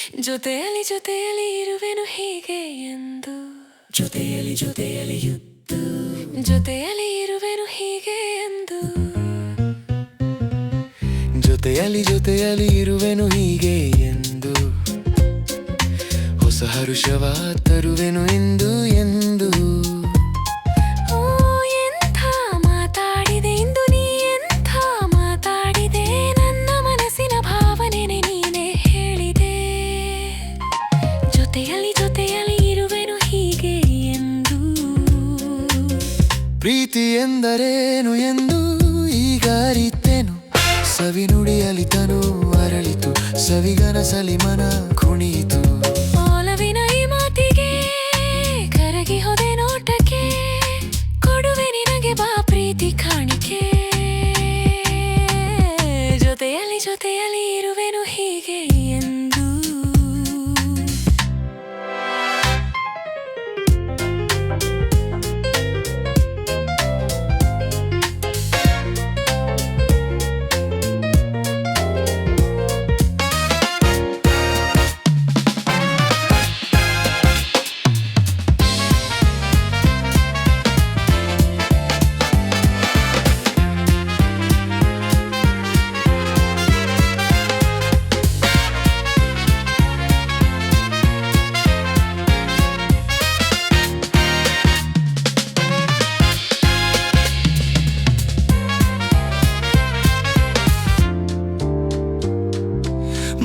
ಜೊತೆಯಲ್ಲಿ ಜೊತೆಯಲ್ಲಿ ಇರುವೆನು ಹೀಗೆ ಎಂದು ಜೊತೆಯಲ್ಲಿ ಜೊತೆಯಲ್ಲಿ ಇದ್ದು ಜೊತೆಯಲ್ಲಿ ಇರುವೆನು ಹೀಗೆ ಎಂದು ಜೊತೆಯಲ್ಲಿ ಜೊತೆಯಲ್ಲಿ ಇರುವೆನು ಹೀಗೆ ಎಂದು ಹೊಸ ಹರುಷವ ತರುವೆನು ಎಂದು ಎಂದು ಓ ಎಂಥ ಮಾತಾಡಿದೆ ಇಂದು ನೀ ಎಂಥ ಮಾತಾಡಿದೆ ನನ್ನ ಮನಸ್ಸಿನ ಭಾವನೆನೆ ನೀನೆ ಹೇಳಿದೆ ಜೊತೆಯಲ್ಲಿ ಜೊತೆಯಲ್ಲಿ ಇರುವೆನು ಹೀಗೆ ಎಂದು ಪ್ರೀತಿ ಎಂದರೇನು ಎಂದು ಈಗ ಅರಿತೆನು ಸವಿನುಡಿಯಲಿತನು ಅರಳಿತು ಸವಿಗನಸಲಿ ಮನ ಕುಣಿಯಿತು ಒಲವಿನ ಈ ಮಾತಿಗೆ ಕರಗಿ ಹೋದೆ ನೋಟಕ್ಕೆ ಕೊಡುವೆ ನಿನಗೆ ಬಾ ಪ್ರೀತಿ ಕಾಣಿಕೆ ಜೊತೆಯಲ್ಲಿ ಜೊತೆಯಲ್ಲಿ ಇರುವೆನು ಹೀಗೆ ಎಂದು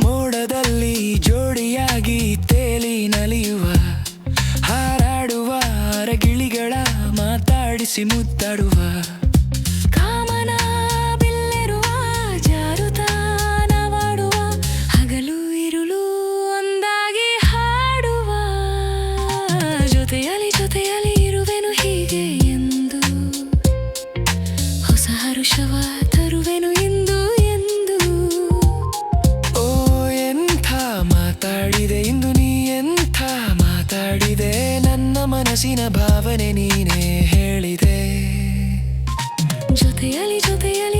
ಮೋಡದಲ್ಲಿ ಜೋಡಿಯಾಗಿ ತೇಲಿ ನಲಿಯುವ ಹಾರಾಡುವ ಅರಗಿಳಿಗಳ ಮಾತಾಡಿಸಿ ಮುತ್ತಾಡುವ ಕಾಮನ ಬಿಲ್ಲಿರುವ ಜಾರುತ್ತಾ ನವಾಡುವ ಹಗಲು ಇರುಳು ಒಂದಾಗಿ ಹಾಡುವ ಜೊತೆಯಲ್ಲಿ ಜೊತೆಯಲ್ಲಿ ಇರುವೆನು ಹೀಗೆ ಎಂದು ಹೊಸ ಹರುಷವ ತರುವೆನು ಎಂದು ಎಂದು ಓ ಎಂಥ ಮಾತಾಡಿದೆ ಇಂದು ನೀ ಎಂಥ ಮಾತಾಡಿದೆ ನನ್ನ ಮನಸ್ಸಿನ ಭಾವನೆ ನೀನೇ ಹೇಳಿದೆ ಜೊತೆಯಲ್ಲಿ ಜೊತೆಯಲ್ಲಿ